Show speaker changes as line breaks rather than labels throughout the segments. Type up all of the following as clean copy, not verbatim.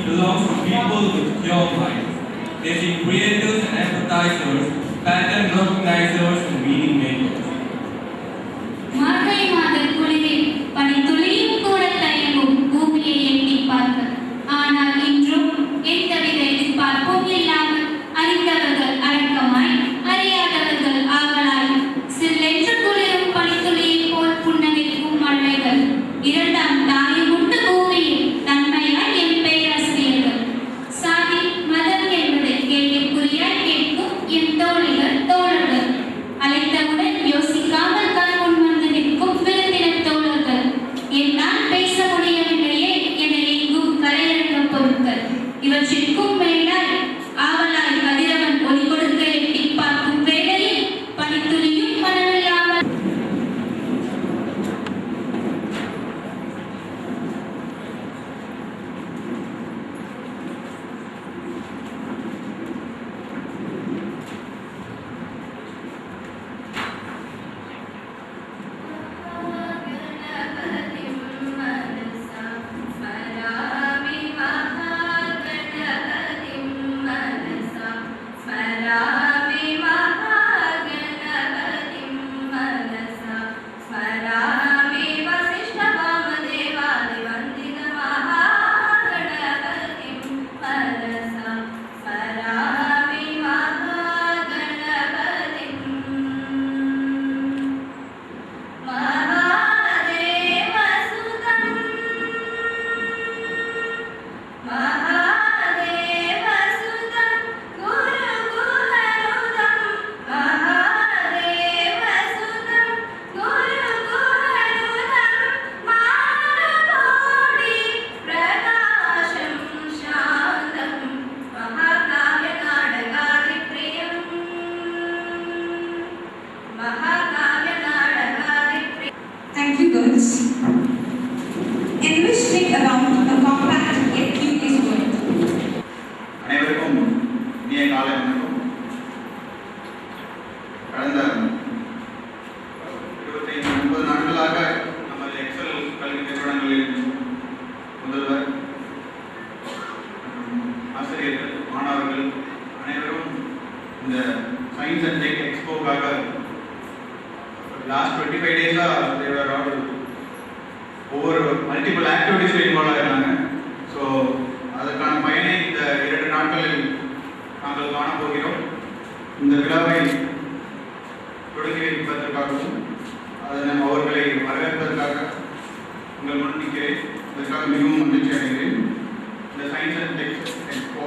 belongs to people with pure minds. They see creators and empathizers, pattern recognizers and meaning makers.
மார்கழி மாத குளிரில் பனித்துளியும் கூட தயங்கும் பூமியை எட்டி பார்க்க. ஆனால் இன்றும் எந்தவித எதிர்பார்ப்பும் இல்லாமல் அறிந்தவர்கள் அடக்கமாய், அறியாதவர்கள் ஆவலாய், சில்லென்று குளிரும் பனித்துளியை போல் புன்னகைக்கும் மழைகள். இரண்டாம் தாயும் உண்டு பூமியில் தன்மையாய் என் பேராசிரியர்கள். சாதி மதம் என்பதை கேள்விக்குறியாய் கேட்கும் என் தோழிகள் தோழர்கள். அழைத்தவுடன் யோசிக்காமல் கண் முன் வந்து நிற்கும் விருந்தின தோழர்கள். என்னால் பேச முடியவில்லையே என எங்கும் கரையிறங்க பொருட்கள். இவற்றிற்கும் மேலாய் ஆவலாய் கதிரவன் ஒளி கொடுக்க எட்டி பார்க்கும் வேளையில் பனித்துளியும் மனமில்லாமல்
envisioning around a compact yet curious world.
அனைவருக்கும் இனிய காலை வணக்கம். கடந்த 25-30 நாட்களாக நமது எக்ஸல் கல்வி நிறுவனங்களில் முதல்வர் மற்றும் ஆசிரியர்கள், மாணவர்கள் அனைவரும் இந்த சயின்ஸ் அண்ட் டெக் எக்ஸ்போக்காக லாஸ்ட் 25 டேஸாக தேவர் ஆல் ஒவ்வொரு மல்டிபிள் ஆக்டிவிட்டீஸில் இன்வால்வ் ஆகிறாங்க. ஸோ அதற்கான பயனை இந்த 2 நாட்களில் நாங்கள் காணப்போகிறோம். இந்த விழாவை தொடங்கி வைப்பதற்காகவும் அதன் அவர்களை வரவேற்பதற்காக உங்கள் முன் நிற்கிறேன். இதற்காக மிகவும் மகிழ்ச்சி அடைகிறேன். இந்த சயின்ஸ் அண்ட் டெக் எக்ஸ்போ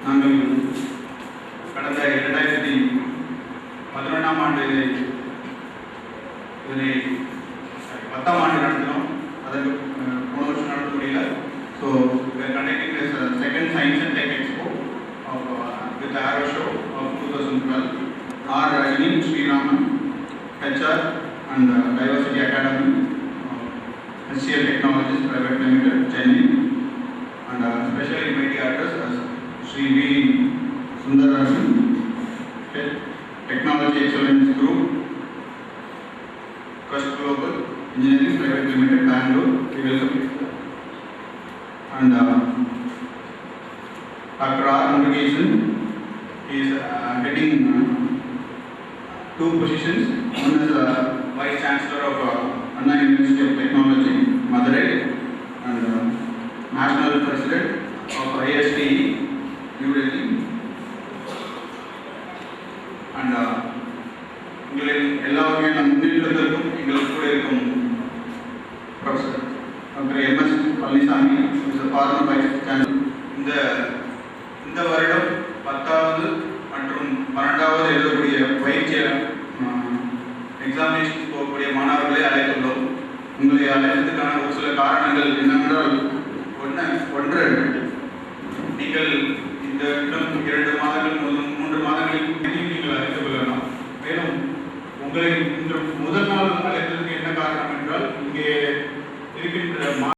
நாங்கள் கடந்த 2011ஆம் ஆண்டு இதனை 10ஆம் ஆண்டு நடத்தினோம். அதற்கு போன வருஷம் நடத்த முடியல. So we are conducting this second Science and Tech Expo with the Aero Show of 2012. Our Inim Sriraman, HR and Diversity Academy, HCL Technologies Private Limited, Chennai, and special invited artists as Sri V. Sundarajan, Technology Excellence Group, Quest Global Engineering Private Limited, Bangalore. We welcome you. And Dr. R. Murugesan is getting 2 positions. One is Vice Chancellor of Anna University of Technology, Madurai, and National President of ISTE, New Delhi. And உங்களில் எல்லாருமே நம் முன்னிலைக்கும் எங்களுக்கு கூட இருக்கும் professor doctor MS Palaniswami, farmer vice chancellor. இந்த வருடம் 10வது மற்றும் 12வது எழுதக்கூடிய பயிற்சி எக்ஸாமினேஷன் போகக்கூடிய மாணவர்களை அழைத்துள்ளோம். உங்களை அழைத்ததுக்கான ஒரு சில காரணங்கள்